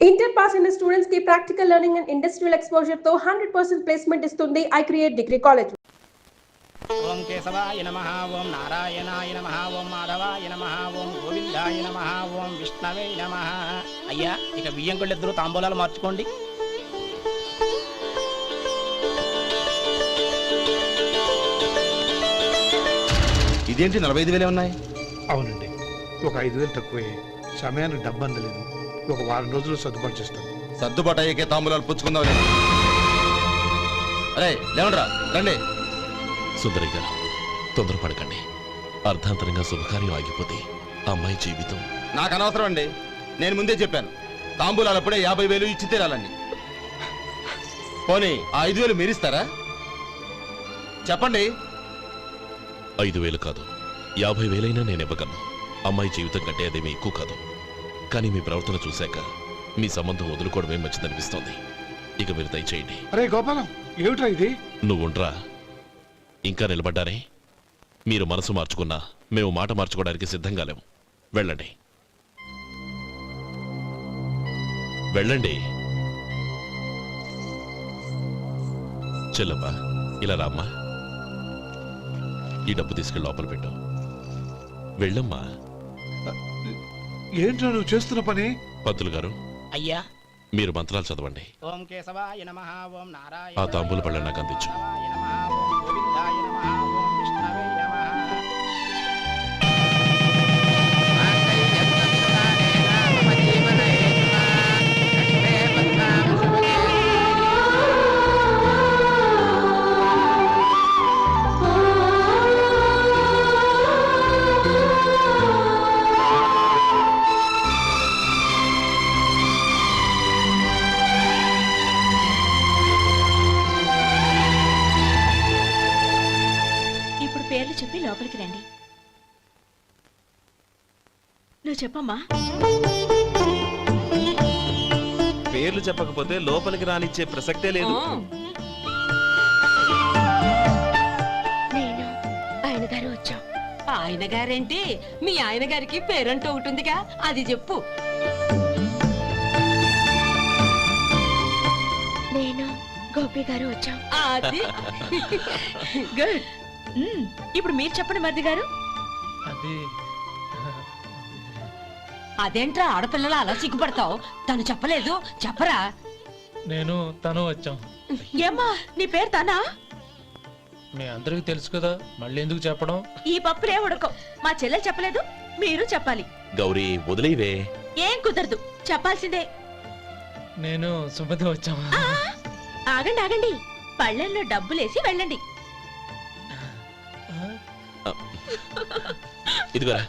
Inter pass in the students की practical learning and industrial exposure तो 100% placement इस्तुंदी I create degree college. ओम केशवाय नमः ओम नारायणाय नमः ओम माधवाय नमः ओम గోవిందాయ నమః ఓం విష్ణవే నమః. అయ్యా ఇక బియ్యం కొళ్ళిద్దరూ తాంబూలాలు మార్చుకోండి. ఇదేంటి 45,000 ఉన్నాయి? అవునండి, ఒక 5,000 తక్కువే. సమయానికి డబ్బు అందలేదు. ఒక వారం రోజులు సర్దుబాటు చేస్తాను. సర్దుబాటు అయ్యే తాంబూలాలు పుచ్చుకుందాం. అరే లేవండ్రా, రండి. సుందరి గారు, తొందరపడకండి. అర్ధాంతరంగా శుభకార్యం ఆగిపోతే అమ్మాయి జీవితం. నాకు అనవసరం అండి, నేను ముందే చెప్పాను. తాంబూలాలు అప్పుడే 50,000 ఇచ్చి తీరాలండి. పోనీ ఆ 5,000 మీరిస్తారా? చెప్పండి. 5,000 కాదు, 50,000 నేను ఇవ్వగలను. అమ్మాయి జీవితం కంటే అదేమీ ఎక్కువ కాదు. కానీ మీ ప్రవర్తన చూశాక మీ సంబంధం వదులుకోవడమే మంచిదనిపిస్తోంది. ఇక మీరు దయచేయండి. అరే గోపాలం, ఏమిట్రా ఇది? నువ్వుండ్రా, ఇంకా నిలబడ్డారే. మీరు మనసు మార్చుకున్నా మేము మాట మార్చుకోవడానికి సిద్ధంగా లేము. వెళ్ళండి వెళ్ళండి. చెల్లమ్మా, ఇలా రామ్మా. ఈ డబ్బు తీసుకెళ్ళి లోపల పెట్టు. వెళ్ళమ్మా. ఏంట్రా నువ్వు చేస్తున్న పని? పంతులు గారు, అయ్యా మీరు మంత్రాలు చదవండి. ఓం కేశవాయ నమః ఓం నారాయణ ఆ తాంబూల పళ్ళ నాకు అందించు. ఓం గోవిందాయ నమః ఓం విష్ణవే నమః. పేర్లు చెప్పి లోపలికి రండి. నువ్వు చెప్పమ్మా. పేర్లు చెప్పకపోతే లోపలికి రానిచ్చే ప్రసక్తే లేదు. నేను ఆయన గారు వచ్చాం. ఆయన గారేంటి, మీ ఆయన గారికి పేరంటూ ఒకటిగా, అది చెప్పు. నేను గోపి గారు వచ్చాం. అది గుడ్. ఇప్పుడు మీరు చెప్పండి మరిది గారు. అదేంట్రా ఆడపిల్లలు అలా సిగ్గుపడతావు? తను చెప్పలేదు, చెప్పరా. నేను తను వచ్చాం. ఏమ్మా నీ పేరు తనా? మీ అందరికి తెలుసు కదా, మళ్ళీ ఎందుకు చెప్పడం? ఈ పప్పులే ఉడకం. మా చెల్లెలు చెప్పలేదు, మీరు చెప్పాలి. గౌరీ వదిలేవే. ఏం కుదరదు, చెప్పాల్సిందే. నేను సుమతి వచ్చాం. ఆగండి ఆగండి, పళ్ళెల్లో డబ్బులేసి వెళ్ళండి. ఇదిగోరా.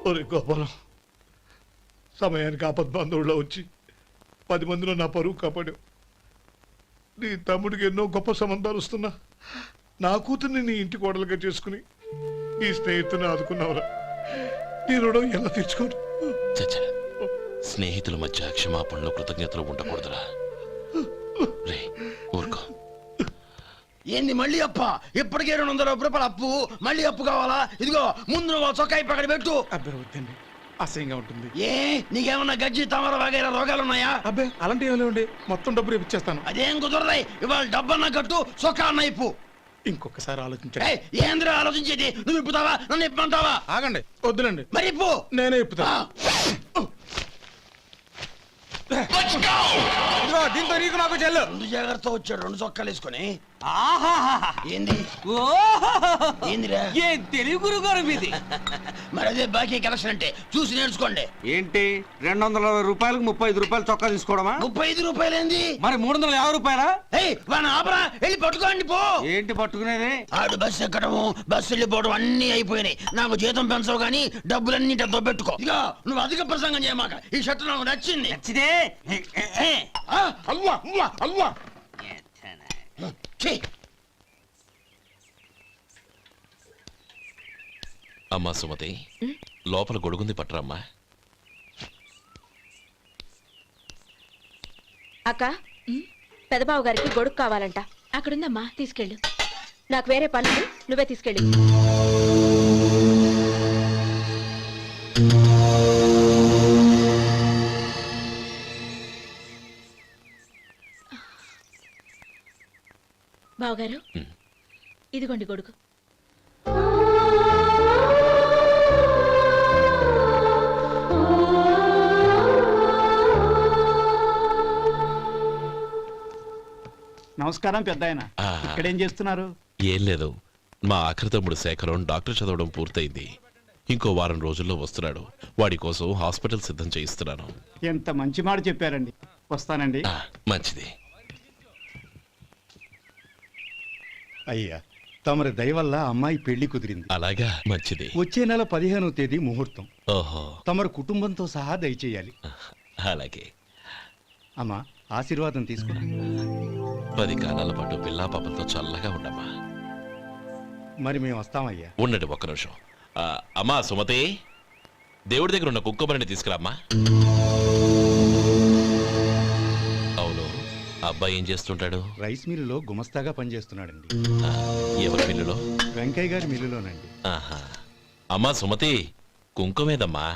ఒరే గోపాలం, సమయానికి ఆపద్బంధువుల్లో వచ్చి 10 మందిలో నా పరువు కాపాడావు. నీ తమ్ముడికి ఎన్నో గొప్ప సంబంధాలు వస్తున్నా నా కూతుర్ని నీ ఇంటి కోడలుగా చేసుకుని ఈ స్నేహితుని ఆదుకున్నావురా. నీ రుణం ఎలా తీర్చుకోరు? చచ్చా, స్నేహితుల మధ్య క్షమాపణలు కృతజ్ఞతలు ఉండకూడదురా. రే ఊరుకో. ఏంది మళ్ళీ అప్ప? ఇప్పటికే 200 రూపాయలు అప్పు, మళ్ళీ అప్పు కావాలా? ఇదిగో ముందు నువ్వు చొక్కాయి పక్కన పెట్టు. అబ్బే వద్దండి, అసహ్యంగా ఉంటుంది. ఏ నీకేమన్నా గజ్జి తమర వగైరా రోగాలున్నాయా? అబ్బే అలాంటి ఏమి లేవండి, మొత్తం డబ్బు రేపు ఇచ్చేస్తాను. అదేం కుదరదాయి. ఇవాళ డబ్బన్నా కట్టు, చొక్కా అన్న ఇప్పు. ఇంకొకసారి ఆలోచించండి. ఏంద్రా ఆలోచించేది? నువ్వు ఇప్పుతావా, నన్ను ఇప్పమంటావా? ఆగండి, వద్దులండి, మరి ఇప్పు. నేనే ఇప్పుతా. దీంతో నీకు నాకు చెల్లు. 2 జాగ్రత్త వచ్చాడు, 2 చొక్కాలు వేసుకొని. ఏంది ఏందిరా? ఏం తెలుగు గురుగారు మీది? మరి అదే బాకీ కలెక్షన్ అంటే, చూసి నేర్చుకోండి. ఏంటి 220 రూపాయలకు 35 రూపాయలు చొక్కా తీసుకోవడమా? 35 రూపాయలు ఏంది? మరి 350 రూపాయలా? వాడిని ఆపరా, వెళ్ళి పట్టుకోండి పో. ఏంటి పట్టుకునేది? ఆడు బస్సు ఎక్కడము, బస్సు వెళ్ళిపోవడం అన్ని అయిపోయినాయి. నాకు జీతం పెంచవు గానీ డబ్బులన్నీ దొబ్బెట్టుకో. ఇక నువ్వు అధిక ప్రసంగం చేయమాక. ఈ షర్ట్ నాకు నచ్చింది. నచ్చితే అల్వా అల్వా అల్వా. అమ్మా సుమతి, లోపల గొడుగుంది పట్టరమ్మా. అక్క, పెదబాబు గారికి గొడుగు కావాలంట. అక్కడుందమ్మా, తీసుకెళ్ళు. నాకు వేరే పనులు నువ్వే తీసుకెళ్ళి. బావగారు, ఇదిగోండి గొడుగు. నమస్కారం పెద్దాయన. ఇక్కడేం చేస్తున్నారు? ఏం లేదు, మా ఆఖరి తమ్ముడు శేఖరం డాక్టర్ చదవడం పూర్తయింది. ఇంకో వారం రోజుల్లో వస్తున్నాడు. వాడి కోసం హాస్పిటల్ సిద్ధం చేయిస్తున్నాను. ఎంత మంచి మాట చెప్పారండి. వస్తానండి. మంచిది. అయ్యా, తమరి దయ వల్ల అమ్మాయి పెళ్లి కుదిరింది. అలాగా, మంచిది. వచ్చే నెల 15వ తేదీ ముహూర్తం. ఓహో, తమరు కుటుంబంతో సహా దయచేయాలి. అలాగే. అమ్మా, ఆశీర్వాదం తీసుకురా. 10 కాలాల పాటు పిల్లా పాపలతో చల్లగా ఉండమ్మా. మరి మేము వస్తామయ్యా. ఉండండి ఒక్క నిమిషం. అమ్మా సుమతి, దేవుడి దగ్గర ఉన్న కుక్కమరిని తీసుకురామ్మా. అవును, అబ్బాయి ఏం చేస్తుంటాడు? రైస్ మిల్లులో గుమస్తాగా పనిచేస్తున్నాడండి. ఎవరి మిల్లులో? వెంకయ్య గారి మిల్లులోనండి. ఆహా. అమ్మా సుమతి, కుంకుమేదమ్మా?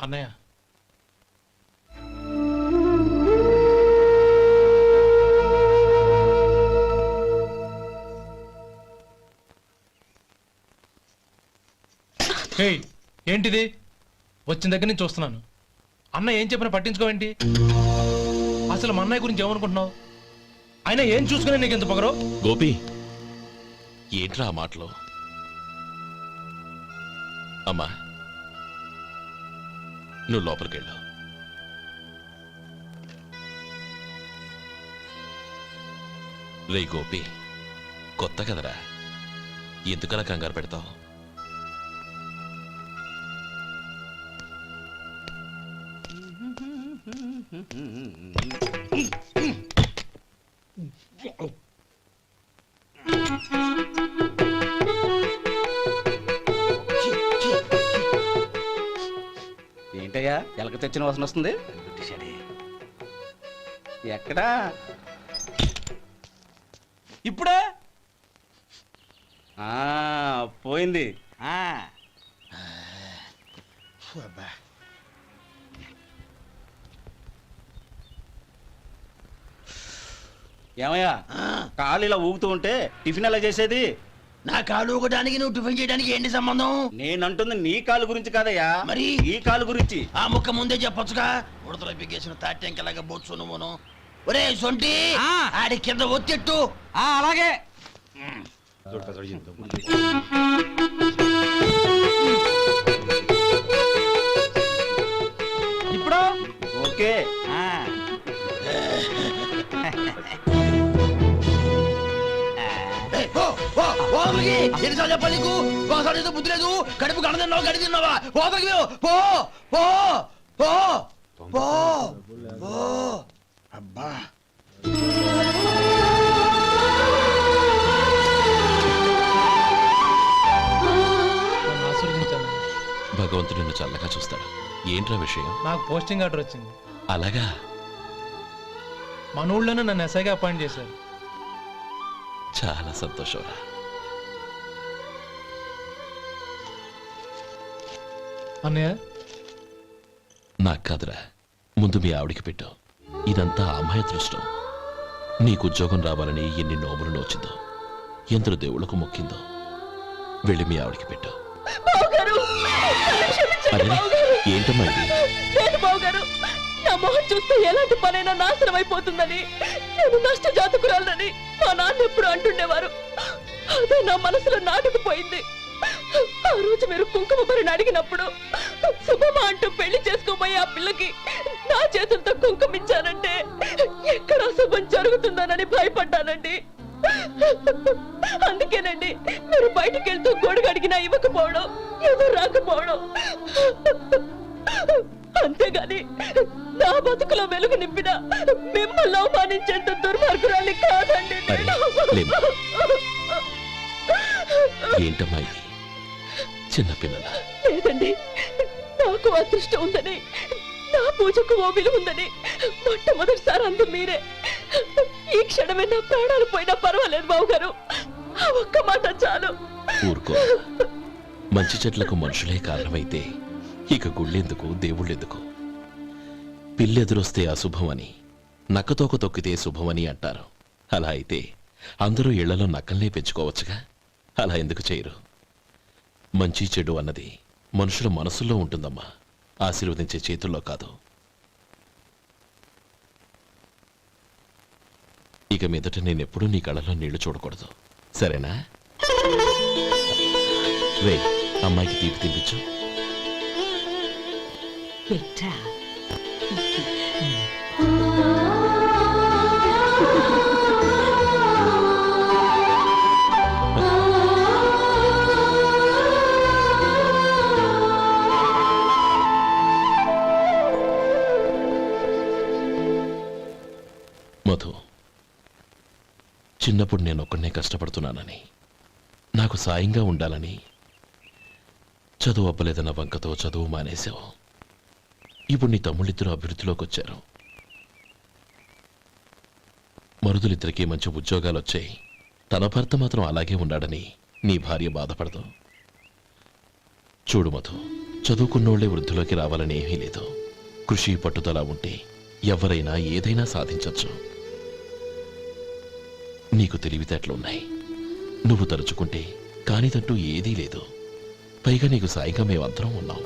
అన్నయ్య, ఏయ్, ఏంటిది? వచ్చిన దగ్గర నుంచి చూస్తున్నాను. అన్న ఏం చెప్పినా పట్టించుకోవేంటి? అసలు మా అన్నయ్య గురించి ఏమనుకుంటున్నావు? ఆయన ఏం చూసుకునే నీకు ఎంత పొగరు? గోపి, ఏంట్రా ఆ మాటలు? అమ్మా, నువ్వు లోపలికెళ్ళు. రే గోపి, కొత్త కదరా, ఎందుకలా కంగారు పెడతావు? ఏంటయ్యా ఎలక తెచ్చిన వాసన వస్తుంది? ఎక్కడా? ఇప్పుడే పోయింది. ఏమయ్యా, కాలు ఇలా ఊగుతూ ఉంటే టిఫిన్ ఎలా చేసేది? నా కాలు ఊగడానికి నువ్వు టిఫిన్ చేయడానికి ఏంటి సంబంధం? నేనంటుంది నీ కాలు గురించి కాదయ్యా, మరి ఈ కాలు గురించి. ఆ ముక్క ముందే చెప్పొచ్చుగా. ఉడతలో పిగేసిన తాట్యంకలాగా బొచ్చు నువ్వును. ఒరే సొంటి, ఆడి కింద ఒత్తెట్టు. అలాగే. ఇప్పుడు ఓకే. ఎన్నిసార్లు చెప్పాలి నీకు? ఒకసారి ఏదో బుద్ధి లేదు. కడుపు కడదన్నావు, గడి తిన్నావా? పోతకి పో పో పో పో పో. అబ్బా, ఆశీర్వదించాను. భగవంతుడు నిన్ను చల్లగా చూస్తాడు. ఏంట్రా విషయం? నాకు పోస్టింగ్ ఆర్డర్ వచ్చింది. అలాగా? మన ఊళ్ళోనే నన్ను ఎస్ఐగా అపాయింట్ చేశారు. చాలా సంతోషంరా. అన్నయ్య, నాకు కాదురా, ముందు మీ ఆవిడికి పెట్టు. ఇదంతా అమ్మాయి అదృష్టం. నీకు ఉద్యోగం రావాలని ఎన్ని నోములు నోచిందో, ఎందరు దేవుళ్లకు మొక్కిందో. వెళ్ళి మీ ఆవిడికి పెట్టు. అరే, ఏంటమ్మా ఇది? నా మొహం చూస్తే ఎలాంటి పనైనా నాశనం అయిపోతుందని, నేను నష్ట జాతకురాలని మా నాన్న ఎప్పుడు అంటుండేవారు. అదే నా మనసులో నాటుకుపోయింది. ఆ రోజు మీరు కుంకుమ భరిని అడిగినప్పుడు శుభమా అంటూ పెళ్లి చేసుకోబోయే ఆ పిల్లకి నా చేతులతో కుంకుమ ఇచ్చానంటే ఎక్కడ శుభం జరుగుతుందోనని భయపడ్డానండి. అందుకేనండి మీరు బయటికి వెళ్తూ గొడుగు అడిగినా ఇవ్వకపోవడం, ఎదురు రాకపోవడం. అంతేగాని నా బతుకులో వెలుగు నింపిన మిమ్మల్ని అవమానించేంత దుర్మార్గురాలి కాదండి. ఏంటమ్మా ఇది? చిన్నపిల్లల లేదండి, నాకు అదృష్టం ఉందని నా పూజకు ఓ విలువ ఉందని మొట్టమొదటిసారి అంది మీరే. ఈ క్షణమే నా ప్రాణాలు పోయినా పర్వాలేదు బావగారు, ఆ ఒక్క మాట చాలు. ఊరుకో. మంచి చెట్లకు మనుషులే కారణమైతే ఇక గుళ్ళెందుకు దేవుళ్ళెందుకు? పిల్లెదురొస్తే అశుభమని, నక్కతోక తొక్కితే శుభమని అంటారు. అలా అయితే అందరూ ఇళ్లలో నక్కల్నే పెంచుకోవచ్చుగా. అలా ఎందుకు చేయరు? మంచి చెడు అన్నది మనుషుల మనసుల్లో ఉంటుందమ్మా, ఆశీర్వదించే చేతుల్లో కాదు. ఇక మీదట నేనెప్పుడూ నీ కళ్ళలో నీళ్లు చూడకూడదు, సరేనా? రే, అమ్మాయికి తీపి తినిపించు. మధు, చిన్నప్పుడు నేను ఒక్కడనే కష్టపడుతున్నానని, నాకు సాయంగా ఉండాలని చదువు అవ్వలేదన్న వంకతో చదువు మానేశావు. ఇప్పుడు నీ తమ్ముళ్ళిద్దరూ అభివృద్ధిలోకి వచ్చారు. మరుదులిద్దరికీ మంచి ఉద్యోగాలు వచ్చాయి. తన భర్త మాత్రం అలాగే ఉన్నాడని నీ భార్య బాధపడదు. చూడు మధు, చదువుకున్నోళ్లే వృద్ధిలోకి రావాలని ఏమీ లేదు. కృషి పట్టుదల ఉంటే ఎవరైనా ఏదైనా సాధించవచ్చు. నీకు తెలివితేటలున్నాయి. నువ్వు తలుచుకుంటే కానిదంటూ ఏదీ లేదు. పైగా నీకు సాయిగా మేమందరం ఉన్నాం.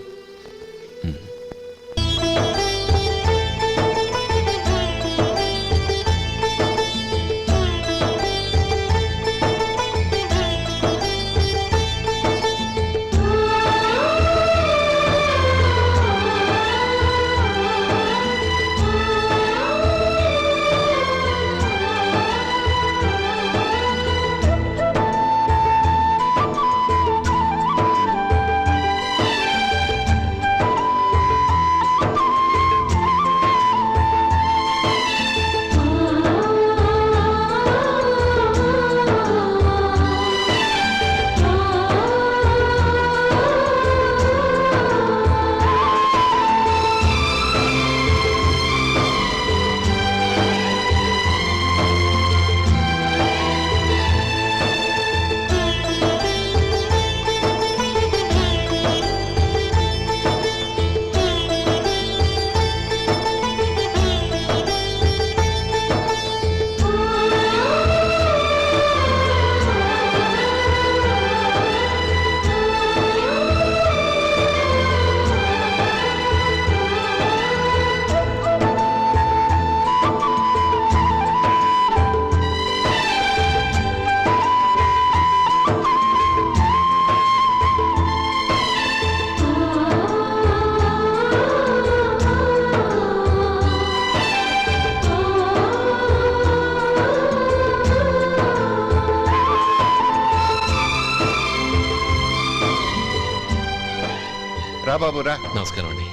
రా బాబు రా. నమస్కారం అండి.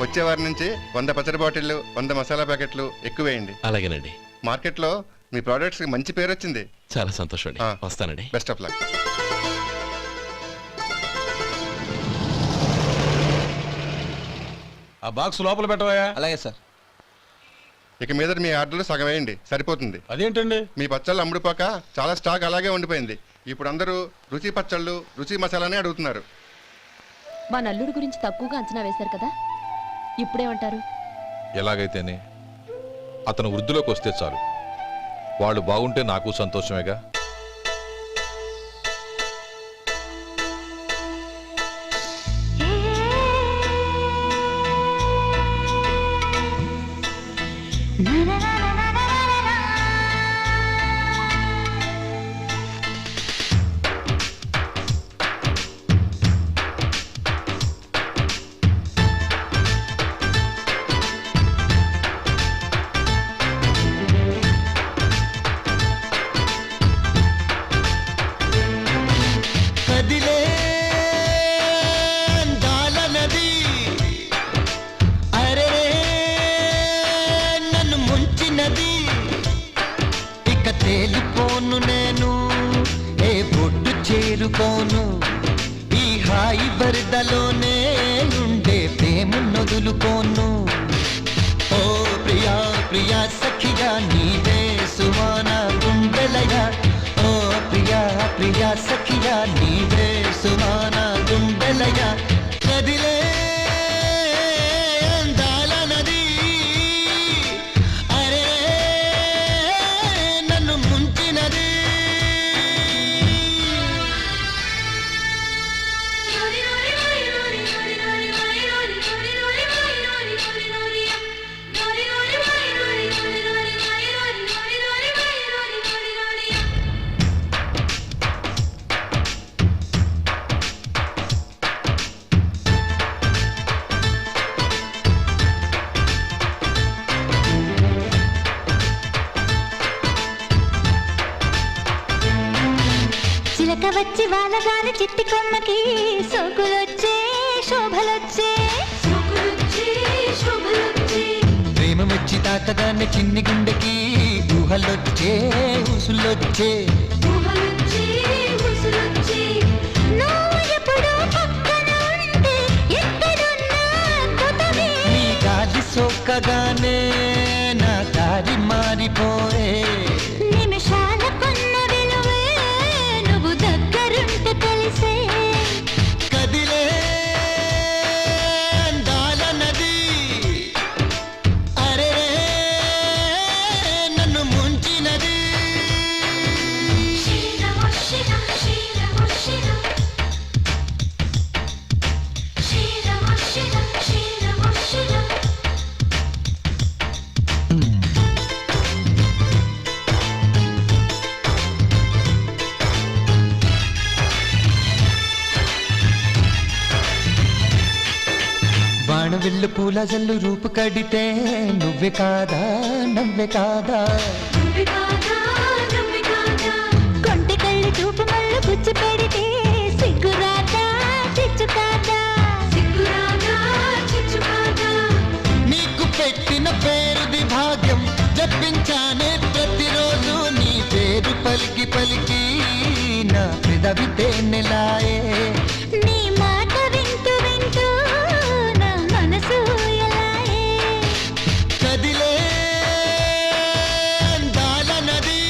వచ్చే వారి నుంచి 100 పచ్చడి బాటిళ్లు, 100 మసాలా ప్యాకెట్లు ఎక్కువేయండి. అలాగేనండి. మార్కెట్లో మీ ప్రోడక్ట్స్ మంచి పేరు వచ్చింది. చాలా సంతోషం అండి. వస్తానండి. Best of luck. ఆ బాక్స్ లోపల పెట్టవా? అలాగే సార్. ఇక మీద మీ ఆర్డర్లు సగం వేయండి, సరిపోతుంది. అదేంటండి? మీ పచ్చళ్ళు అమ్ముడుపోక చాలా స్టాక్ అలాగే ఉండిపోయింది. ఇప్పుడు అందరూ రుచి పచ్చళ్ళు, రుచి మసాలానే అడుగుతున్నారు. మా నల్లుడి గురించి తక్కువగా అంచనా వేశారు కదా, ఇప్పుడేమంటారు? ఎలాగైతేనే అతను వృద్ధిలోకి వస్తే చాలు. వాళ్ళు బాగుంటే నాకు సంతోషమేగా. తేలిపోను నేను, ఏ బొడ్డు చేరుకోను, ఈ హాయి బరిదలోనే ఉండే ప్రేమ నొదులుకోను. సఖియా నీవే సుమాన గుండెలయ ఓ ప్రియా ప్రియా సఖియా నీవే సుమాన గుండెలయ కదిలే అందాల నది అరే నన్ను ముంచినది చిలక వచ్చి వానగాని చిట్టి కొమ్మకి సోకులొచ్చే శోభలొచ్చే ప్రేమ వచ్చి తాకదాన్ని చిన్ని గుండెకి ఊహలొచ్చే ఊసులొచ్చే నువ్వు ఎప్పుడూ పక్కన ఉంటే ఎక్కడున్నా కొత్తవే. నీ గాలి సోకగానే నా దారి మారిపోయే నిమిషాల కొన్న విలువే నువ్వు దగ్గరుంటే తెలిసే. కదిలే అందాల నది అరే నన్ను ముంచినది బాణవిల్లు పూల జల్లు రూపు కడితే నువ్వే కాదా నవ్వే కాదా కొంటి కళ్ళు చూపు మళ్ళు పుచ్చి పెడితే సిగ్గురాదా చిచ్చుకాదా. నీకు పెట్టిన పేరుది భాగ్యం జపించానే ప్రతిరోజు నీ పేరు పలికి పలికి నా పెదవి తేనెలాయే నీ మాట వింటూ వింటూ నా మనసు ఎలాయే. కదిలే అందాల నది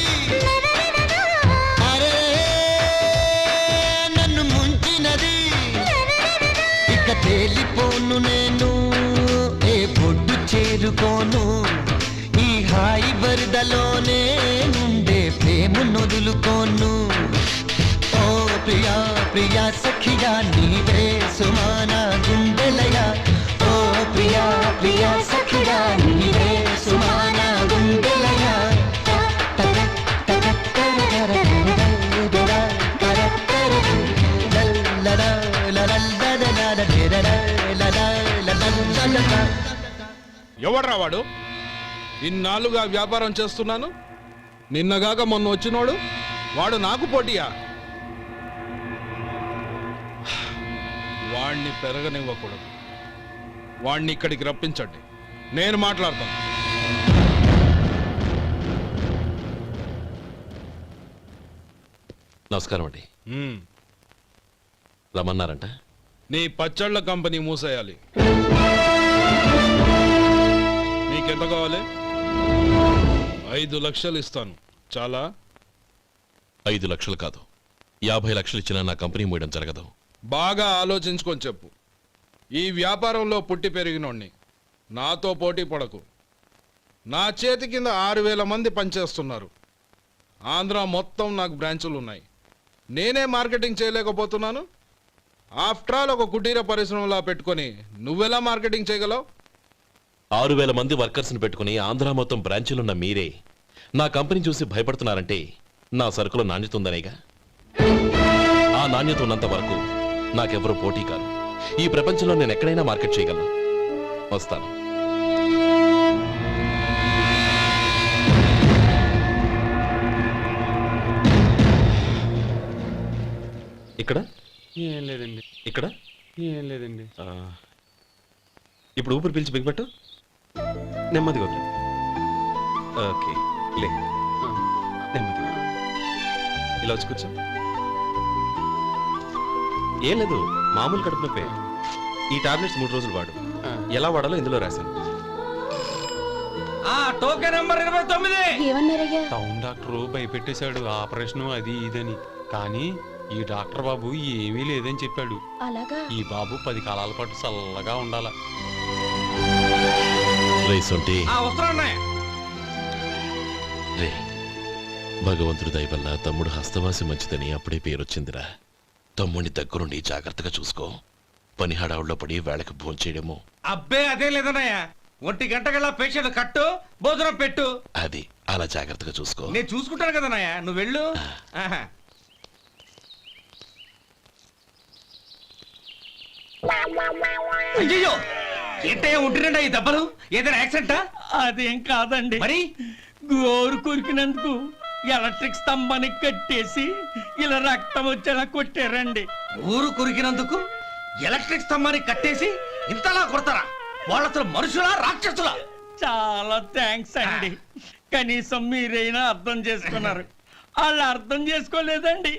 అరే నన్ను ముంచినది ఇక తేలిపోను నేను ఏ బొడ్డు చేరుకోను ఈ హాయి వరదలోనే నుండే ప్రేమ నొదులుకోను ఓ ప్రియా ప్రియా సఖియా నీవే సుమాన గుండెలయ ఓ ప్రియా ప్రియా సఖియా నీవే సుమాన గుండెలయ ఎవర్రా వాడు? ఇన్నాళ్ళుగా వ్యాపారం చేస్తున్నాను, నిన్నగాక మొన్న వచ్చినోడు వాడు నాకు పోటీయా? వాణ్ణి పెరగనివ్వకూడదు. వాణ్ణి ఇక్కడికి రప్పించండి, నేను మాట్లాడతాను. నమస్కారం అండి. రమ్మన్నారంట? నీ పచ్చళ్ళ కంపెనీ మూసేయాలి. నీకెంత కావాలి? 5 లక్షలు ఇస్తాను. చాలా? 5 లక్షలు కాదు, 50 లక్షలు ఇచ్చినా నా కంపెనీ మూయడం జరగదు. బాగా ఆలోచించుకొని చెప్పు. ఈ వ్యాపారంలో పుట్టి పెరిగినోడ్ని, నాతో పోటీ పడకు. నా చేతి కింద 6,000 మంది పనిచేస్తున్నారు. ఆంధ్ర మొత్తం నాకు బ్రాంచులు ఉన్నాయి. నేనే మార్కెటింగ్ చేయలేకపోతున్నాను. ఆఫ్టర్ ఆల్ ఒక కుటీర పరిశ్రమలా పెట్టుకొని నువ్వెలా మార్కెటింగ్ చేయగలవు? 6,000 మంది వర్కర్స్ని పెట్టుకుని ఆంధ్ర మొత్తం బ్రాంచీలున్న మీరే నా కంపెనీ చూసి భయపడుతున్నారంటే నా సరుకులో నాణ్యత ఉందనేగా. ఆ నాణ్యత ఉన్నంత వరకు నాకెవరూ పోటీ కాదు. ఈ ప్రపంచంలో నేను ఎక్కడైనా మార్కెట్ చేయగలను. వస్తాను. ఇక్కడ ఏం లేదండి. ఇక్కడ ఏం లేదండి. ఇప్పుడు ఊపిరి పీల్చి బిగ్బట్టు. నెమ్మదిగా వదిలే. ఓకే, లే. నెమ్మదిగా. ఇలా వచ్చి కూర్చో. ఏం లేదు, మామూలు కడుపు నొప్పే. ఈ టాబ్లెట్స్ 3 రోజులు వాడు. ఎలా వాడాలో ఇందులో రాశాను. Token number 29. ఏమన్నారయ్యా? టౌన్ డాక్టర్ భయపెట్టేశాడు ఆపరేషన్ అది ఇదని. కానీ ఈ డాక్టర్ బాబు ఏమీ లేదని చెప్పాడు. అలాగా? ఈ బాబు 10 కాలాల పాటు చల్లగా ఉండాల. రేసొంటి వస్తున్నాయి. రే, భగవంతుడి దయ వల్ల తమ్ముడు హస్తవాసి మంచిదని అప్పుడే పేరొచ్చిందిరా. తమ్ముడిని దగ్గరుండి జాగ్రత్తగా చూసుకో. పని హడావుల్లో పడి వేళకు భోంచేయడము. అబ్బే అదే లేదన్నయ్య. 1 గంటకల్లా పేషెంట్ కట్టు, భోజనం పెట్టు. అది అలా జాగ్రత్తగా చూసుకో. నేను చూసుకుంటాను కదన్నయ్య, నువ్వు వెళ్ళు. అయ్యో ఏంటయ్యా ఉంటున్నాడా ఈ దెబ్బలు? ఏదైనా యాక్సిడెంటా? అదేం కాదండి, మరి గోరు కొరికినందుకు ఎలక్ట్రిక్ స్తంభానికి కట్టేసి ఇలా రక్తం వచ్చేలా కొట్టారండి. ఊరు కొరికినందుకు ఎలక్ట్రిక్ స్తంభాన్ని కట్టేసి ఇంతలా కొడతారా? వాళ్ళు అసలు మనుషులా రాక్షసులా? చాలా థ్యాంక్స్ అండి, కనీసం మీరైనా అర్థం చేసుకున్నారు. వాళ్ళు అర్థం చేసుకోలేదండి.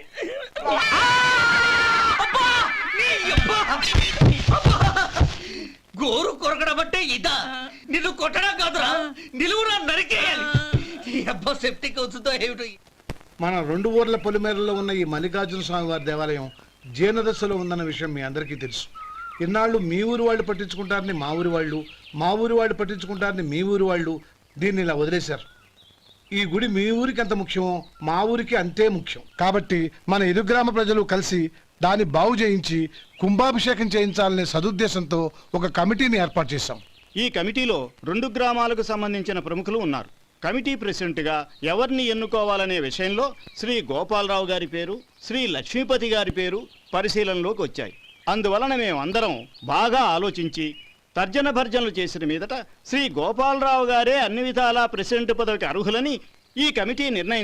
గోరు కొరకడం అంటే ఇదా? నిన్ను కొట్టడం కాదురా, నిలువురా నరికేయాలి. అబ్బా సెప్టిక్ అవుతుందో ఏమిటో. మన 2 ఊర్ల పొలిమేరలో ఉన్న ఈ మల్లికార్జున స్వామి వారి దేవాలయం జీర్ణదశలో ఉందన్న విషయం మీ అందరికీ తెలుసు. ఇన్నాళ్ళు మీ ఊరు వాళ్ళు పట్టించుకుంటారని మా ఊరి వాళ్ళు, మా ఊరి వాళ్ళు పట్టించుకుంటారని మీ ఊరి వాళ్ళు దీన్ని ఇలా వదిలేశారు. ఈ గుడి మీ ఊరికి ఎంత ముఖ్యమో మా ఊరికి అంతే ముఖ్యం. కాబట్టి మన ఇరు గ్రామ ప్రజలు కలిసి దాన్ని బాగు చేయించి కుంభాభిషేకం చేయించాలనే సదుద్దేశంతో ఒక కమిటీని ఏర్పాటు చేశాం. ఈ కమిటీలో 2 గ్రామాలకు సంబంధించిన ప్రముఖులు ఉన్నారు. కమిటీ ప్రెసిడెంట్గా ఎవరిని ఎన్నుకోవాలనే విషయంలో శ్రీ గోపాలరావు గారి పేరు, శ్రీ లక్ష్మీపతి గారి పేరు పరిశీలనలోకి వచ్చాయి. అందువలన మేమందరం బాగా ఆలోచించి తర్జన భర్జనలు చేసిన మీదట శ్రీ గోపాలరావు గారే అన్ని విధాలా ప్రెసిడెంట్ పదవికి అర్హులని ఈ కమిటీ నిర్ణయం